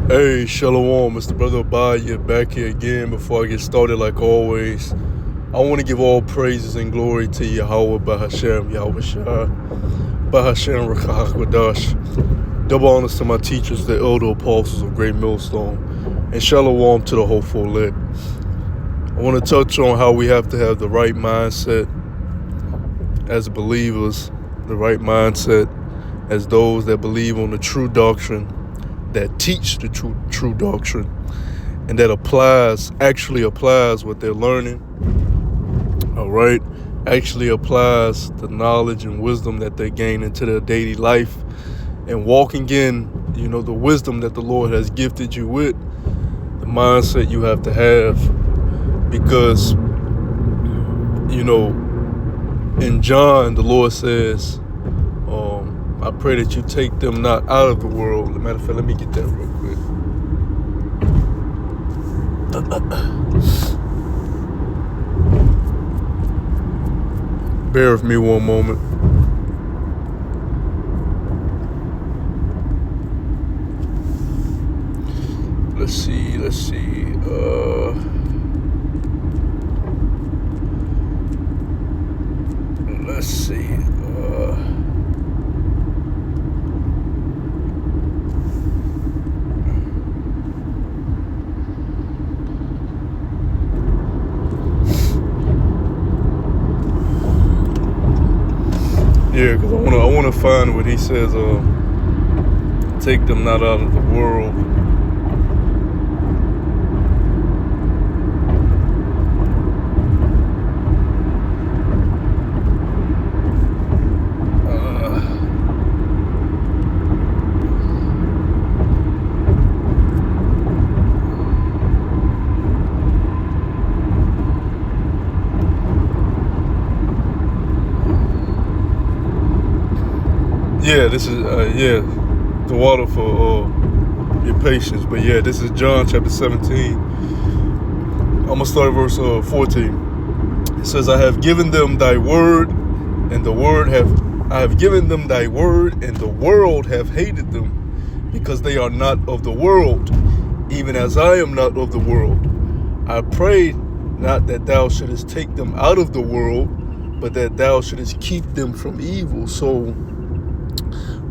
Hey, Shalom, Mr. Brother Abaya, back here again. Before I get started, like always, I want to give all praises and glory to Yahweh Bahashem, Yahweh Shah, Bahashem Rakah Kwadash. Double honors to my teachers, the elder apostles of Great Millstone, and Shalom to the hopeful lit. I want to touch on how we have to have the right mindset as believers, the right mindset as those that believe on the true doctrine, that teach the true doctrine, and that actually applies what they're learning. All right, actually applies the knowledge and wisdom that they gain into their daily life, and walking in, the wisdom that the Lord has gifted you with, the mindset you have to have, because in John the Lord says, I pray that you take them not out of the world. As a matter of fact, let me get that real quick. Bear with me one moment. Let's see. Yeah, because I want to find what he says. Take them not out of the world. Yeah, this is the water for your patience. But yeah, this is John chapter 17. I'm gonna start at verse 14. It says, I have given them thy word, and I have given them thy word, and the world have hated them, because they are not of the world, even as I am not of the world. I pray not that thou shouldest take them out of the world, but that thou shouldest keep them from evil. So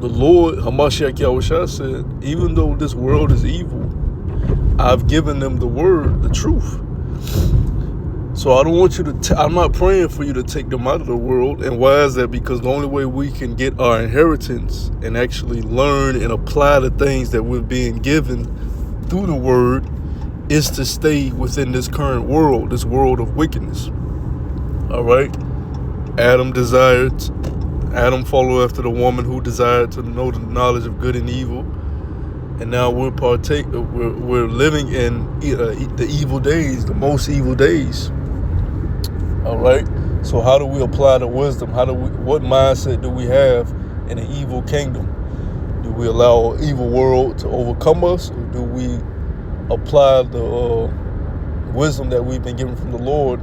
the Lord, Hamashiach Yahushua, said, even though this world is evil, I've given them the word, the truth. So I don't want you to, I'm not praying for you to take them out of the world. And why is that? Because the only way we can get our inheritance and actually learn and apply the things that we're being given through the word is to stay within this current world, this world of wickedness. All right? Adam followed after the woman who desired to know the knowledge of good and evil, and now we're living in the evil days, the most evil days. All right. So how do we apply the wisdom? What mindset do we have in an evil kingdom? Do we allow an evil world to overcome us, or do we apply the wisdom that we've been given from the Lord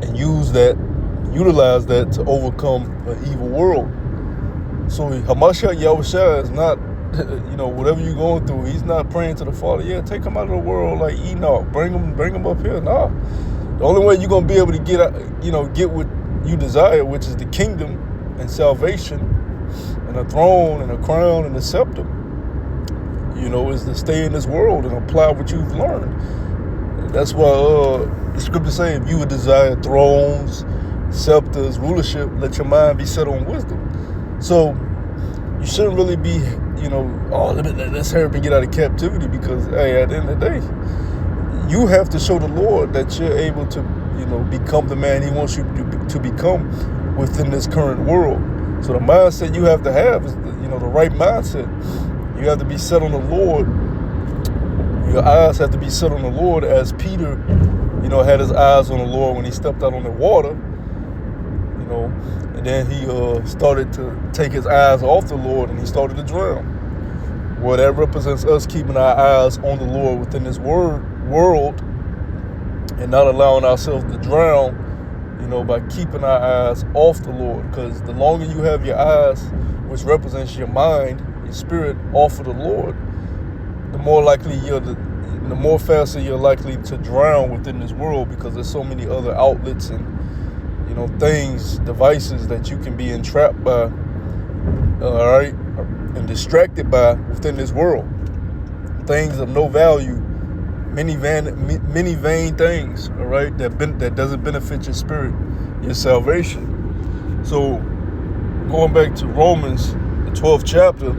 and utilize that to overcome an evil world? So Hamashiach Yahushua is not, whatever you're going through, he's not praying to the Father, yeah, take him out of the world like Enoch, bring him up here. No. The only way you're going to be able to get what you desire, which is the kingdom and salvation and a throne and a crown and a scepter, is to stay in this world and apply what you've learned. That's why the scripture says, if you would desire thrones, scepters, rulership, let your mind be set on wisdom. So you shouldn't really be, let's hurry up and get out of captivity, because, hey, at the end of the day, you have to show the Lord that you're able to, become the man he wants you to become within this current world. So the mindset you have to have is, the right mindset. You have to be set on the Lord. Your eyes have to be set on the Lord, as Peter, had his eyes on the Lord when he stepped out on the water, and then he started to take his eyes off the Lord, and he started to drown. Well, that represents us keeping our eyes on the Lord within this world and not allowing ourselves to drown, by keeping our eyes off the Lord. Because the longer you have your eyes, which represents your mind, your spirit, off of the Lord, the more likely the more faster you're likely to drown within this world, because there's so many other outlets and things, devices that you can be entrapped by, all right, and distracted by within this world. Things of no value, many vain things, all right, that doesn't benefit your spirit, your salvation. So going back to Romans, the 12th chapter,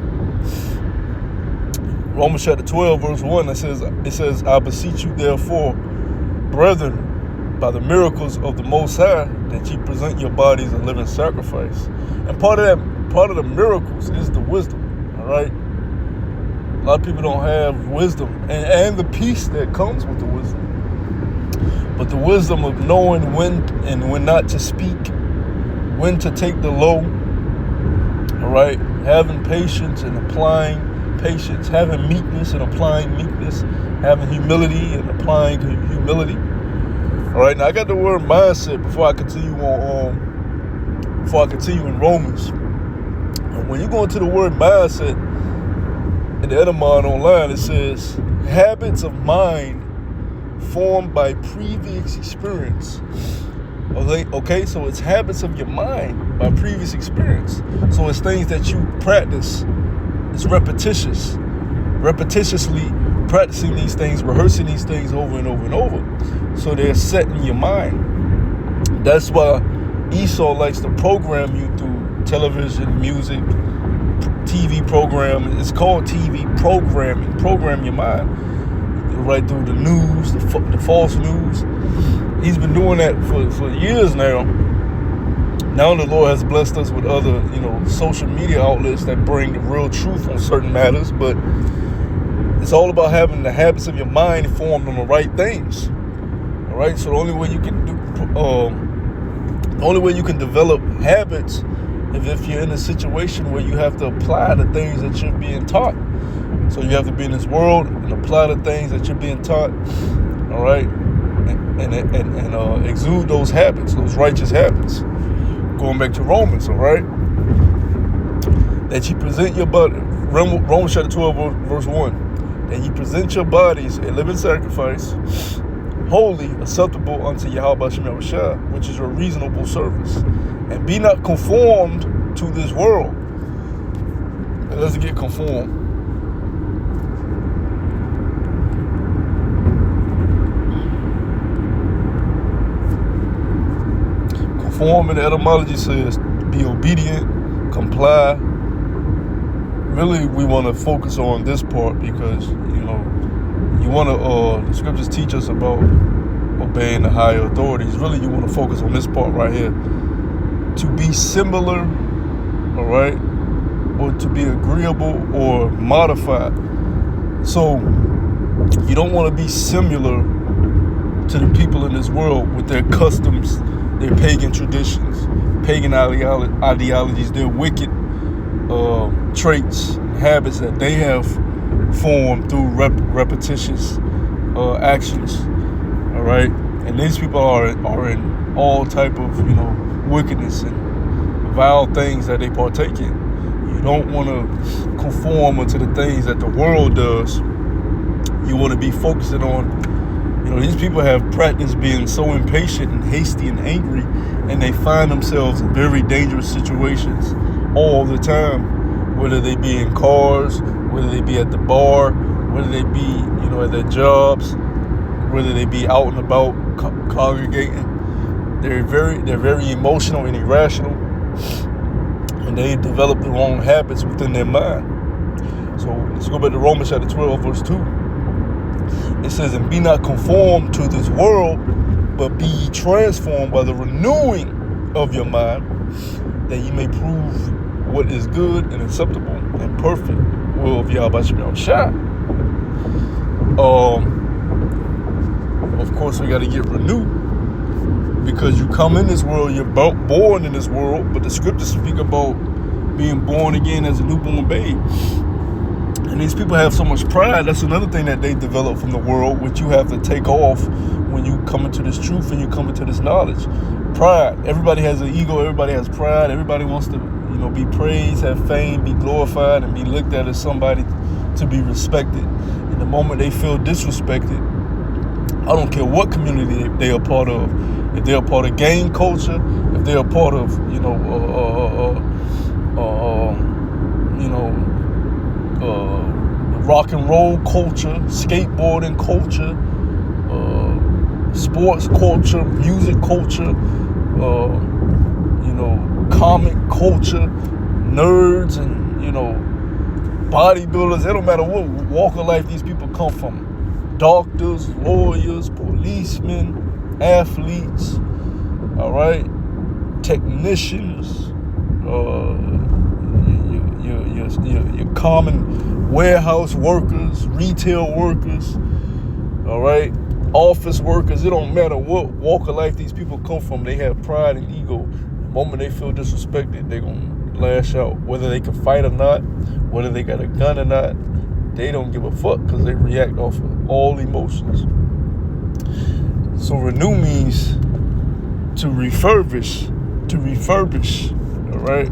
Romans chapter 12, verse 1, it says, I beseech you therefore, brethren, by the miracles of the Most High, that ye present your bodies a living sacrifice. And part of the miracles is the wisdom, all right? A lot of people don't have wisdom and the peace that comes with the wisdom. But the wisdom of knowing when and when not to speak, when to take the low, all right? Having patience and applying patience, having meekness and applying meekness, having humility and applying humility. All right, now I got the word mindset before I continue in Romans. And when you go into the word mindset in the Edamon online, it says habits of mind formed by previous experience. Okay, so it's habits of your mind by previous experience. So it's things that you practice. It's repetitiously practicing these things, rehearsing these things over and over and over. So they're set in your mind. That's why Esau likes to program you through television, music, TV programming. It's called TV programming. Program your mind. Right through the news, the false news. He's been doing that for years now. Now the Lord has blessed us with other, social media outlets that bring the real truth on certain matters, but it's all about having the habits of your mind formed on the right things. All right. So the only way you can develop habits is if you're in a situation where you have to apply the things that you're being taught. So you have to be in this world and apply the things that you're being taught. All right, and exude those habits, those righteous habits. Going back to Romans, all right, that you present your body. Romans chapter 12, verse 1. And ye present your bodies a living sacrifice, holy, acceptable unto Yahweh Shem Yahushua, which is your reasonable service. And be not conformed to this world. And let's get conformed. Conform in the etymology says be obedient, comply. Really, we want to focus on this part because, you want to, the scriptures teach us about obeying the higher authorities. Really, you want to focus on this part right here. To be similar, all right, or to be agreeable or modified. So, you don't want to be similar to the people in this world with their customs, their pagan traditions, pagan ideologies, their wicked traits, habits that they have formed through repetitious actions. All right, and these people are in all type of wickedness and vile things that they partake in. You don't want to conform to the things that the world does. You want to be focusing on. These people have practiced being so impatient and hasty and angry, and they find themselves in very dangerous situations all the time, whether they be in cars, whether they be at the bar, whether they be, at their jobs, whether they be out and about congregating. They're very emotional and irrational, and they develop the wrong habits within their mind. So let's go back to Romans chapter 12, verse 2. It says, and be not conformed to this world, but be ye transformed by the renewing of your mind, that ye may prove what is good and acceptable and perfect will of Yahweh Shem Yahushua. Of course, we got to get renewed, because you come in this world, you're born in this world, but the scriptures speak about being born again as a newborn babe. And these people have so much pride. That's another thing that they develop from the world, which you have to take off when you come into this truth and you come into this knowledge. Pride. Everybody has an ego. Everybody has pride. Everybody wants to, be praised, have fame, be glorified, and be looked at as somebody to be respected. And the moment they feel disrespected, I don't care what community they are part of. If they're a part of gang culture, if they're a part of, rock and roll culture, skateboarding culture, sports culture, music culture, comic culture, nerds and, bodybuilders. It don't matter what walk of life these people come from. Doctors, lawyers, policemen, athletes, all right, technicians, your common warehouse workers, retail workers, all right, office workers. It don't matter what walk of life these people come from. They have pride and ego. The moment they feel disrespected, they're going to lash out. Whether they can fight or not, whether they got a gun or not, they don't give a fuck because they react off of all emotions. So renew means to refurbish, all right?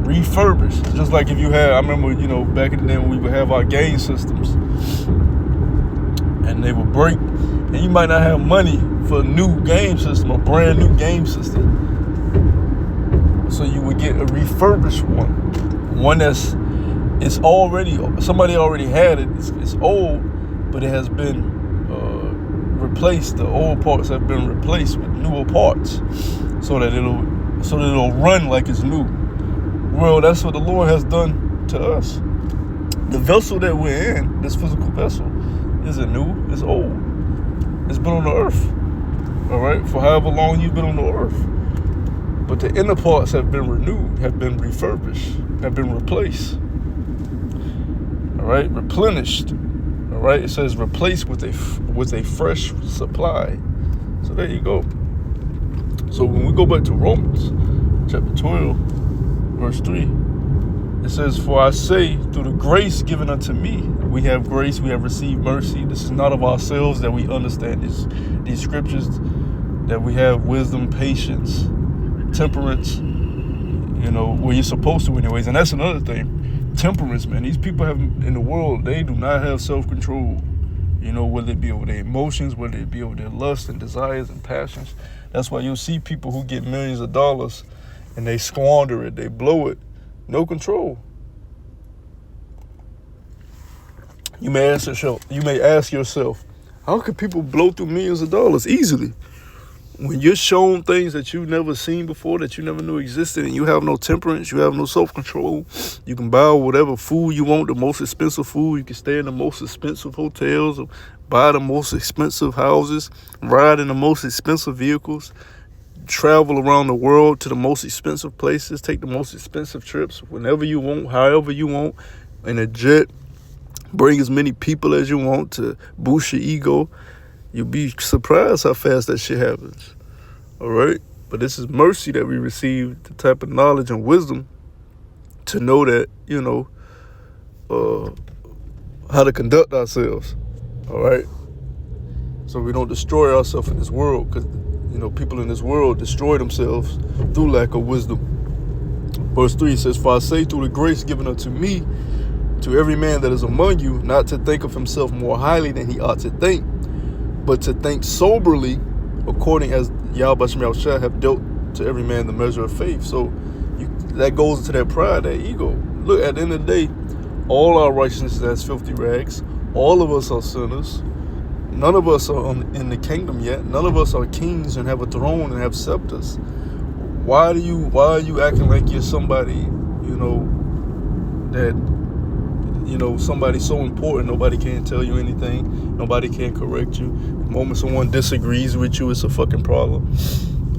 Refurbish. Just like if you had, I remember, back in the day when we would have our game systems and they would break, and you might not have money for a new game system, a brand new game system. So you would get a refurbished one that's, somebody already had it. It's old, but it has been replaced. The old parts have been replaced with newer parts, so that it'll run like it's new. Well, that's what the Lord has done to us. The vessel that we're in, this physical vessel, isn't new. It's old. It's been on the earth, all right, for however long you've been on the earth. But the inner parts have been renewed, have been refurbished, have been replaced. All right, replenished. All right, it says replaced with a fresh supply. So there you go. So when we go back to Romans chapter 12, verse 3, it says, "For I say, through the grace given unto me, we have grace, we have received mercy. This is not of ourselves that we understand these scriptures, that we have wisdom, patience, temperance, where you're supposed to anyways." And that's another thing. Temperance, man. These people in the world, they do not have self-control. Whether it be over their emotions, whether it be over their lusts and desires and passions. That's why you'll see people who get millions of dollars and they squander it, they blow it. No control. You may ask yourself, how could people blow through millions of dollars easily? When you're shown things that you've never seen before, that you never knew existed, and you have no temperance, you have no self-control, you can buy whatever food you want, the most expensive food, you can stay in the most expensive hotels, or buy the most expensive houses, ride in the most expensive vehicles, travel around the world to the most expensive places, take the most expensive trips, whenever you want, however you want, in a jet, bring as many people as you want to boost your ego. You'll be surprised how fast that shit happens. All right? But this is mercy that we receive, the type of knowledge and wisdom to know that, how to conduct ourselves. All right? So we don't destroy ourselves in this world, because, people in this world destroy themselves through lack of wisdom. Verse 3 says, "For I say, through the grace given unto me, to every man that is among you, not to think of himself more highly than he ought to think, but to think soberly, according as Yahweh Shem Yahushua have dealt to every man the measure of faith." So that goes into that pride, that ego. Look, at the end of the day, all our righteousness is as filthy rags. All of us are sinners. None of us are in the kingdom yet. None of us are kings and have a throne and have scepters. Why are you acting like you're somebody, that somebody so important, nobody can tell you anything, nobody can correct you. The moment someone disagrees with you, it's a fucking problem.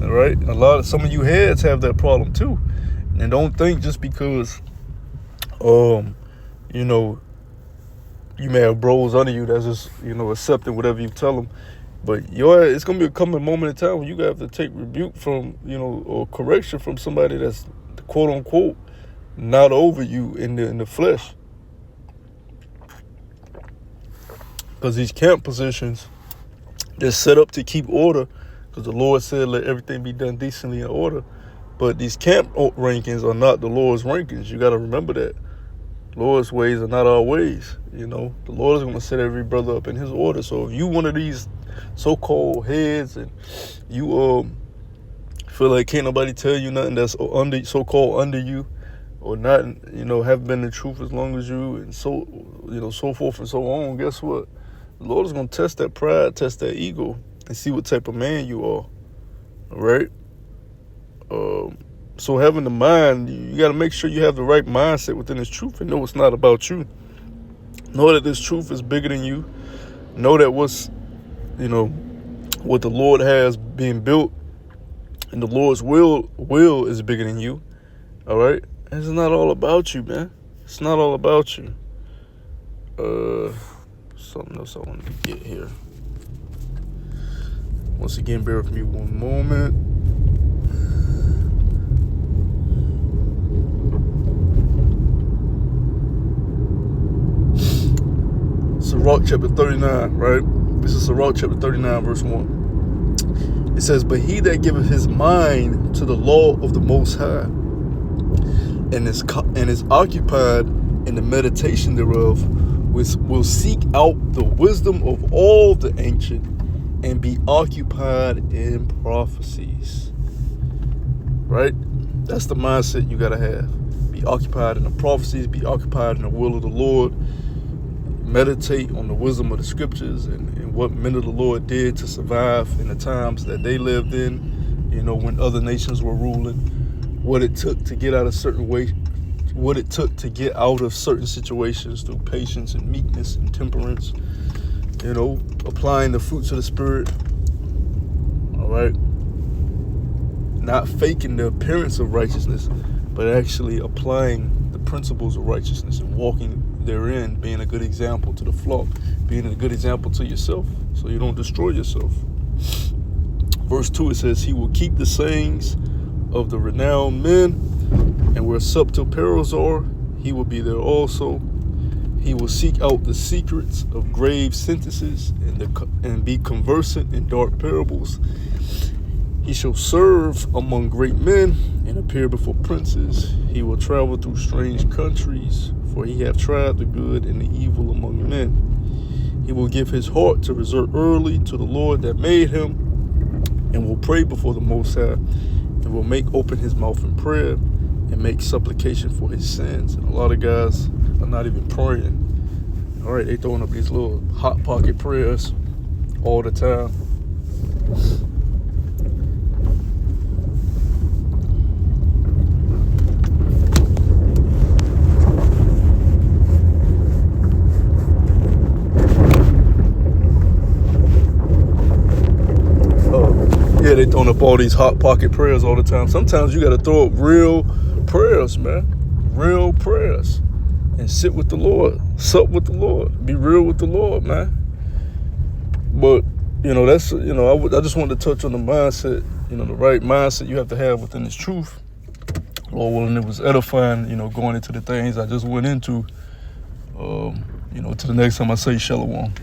All right? Some of you heads have that problem too. And don't think just because, you may have bros under you that's just, accepting whatever you tell them. But it's going to be a coming moment in time when you have to take rebuke from, or correction from somebody that's, quote unquote, not over you in the flesh. Because these camp positions, they're set up to keep order, because the Lord said, let everything be done decently in order. But these camp rankings are not the Lord's rankings. You got to remember that. Lord's ways are not our ways. You know, the Lord is going to set every brother up in his order. So if you one of these so-called heads and you feel like can't nobody tell you nothing that's under so-called under you, or not, you know, have been the truth as long as you, and so, you know, so forth and so on, guess what? The Lord is going to test that pride, test that ego, and see what type of man you are. All right? So having the mind, you got to make sure you have the right mindset within this truth and know it's not about you. Know that this truth is bigger than you. Know that what the Lord has being built and the Lord's will is bigger than you. All right? It's not all about you, man. It's not all about you. Something else I want to get here. Once again, bear with me one moment. Sirach chapter 39, right? This is Sirach chapter 39, verse 1. It says, "But he that giveth his mind to the law of the Most High, and is occupied in the meditation thereof, will seek out the wisdom of all the ancient, and be occupied in prophecies." Right? That's the mindset you gotta have. Be occupied in the prophecies, be occupied in the will of the Lord. Meditate on the wisdom of the scriptures and what men of the Lord did to survive in the times that they lived in, you know, when other nations were ruling, what it took to get out of certain way, what it took to get out of certain situations through patience and meekness and temperance, you know, applying the fruits of the Spirit. All right? Not faking the appearance of righteousness, but actually applying the principles of righteousness and walking therein, being a good example to the flock, being a good example to yourself so you don't destroy yourself. Verse 2, it says, "He will keep the sayings of the renowned men, and where subtle perils are, he will be there also. He will seek out the secrets of grave sentences and be conversant in dark parables. He shall serve among great men and appear before princes. He will travel through strange countries, for he hath tried the good and the evil among men. He will give his heart to reserve early to the Lord that made him, and will pray before the Most High, and will make open his mouth in prayer, and make supplication for his sins." And a lot of guys are not even praying. All right, they throwing up these little hot pocket prayers all the time. Yeah, they throwing up all these hot pocket prayers all the time. Sometimes you got to throw up real prayers, man. Real prayers. And sit with the Lord. Sup with the Lord. Be real with the Lord, man. But, you know, that's, you know, I just wanted to touch on the mindset, you know, the right mindset you have to have within this truth. Lord willing, it was edifying, you know, going into the things I just went into. You know, to the next time I say shalom.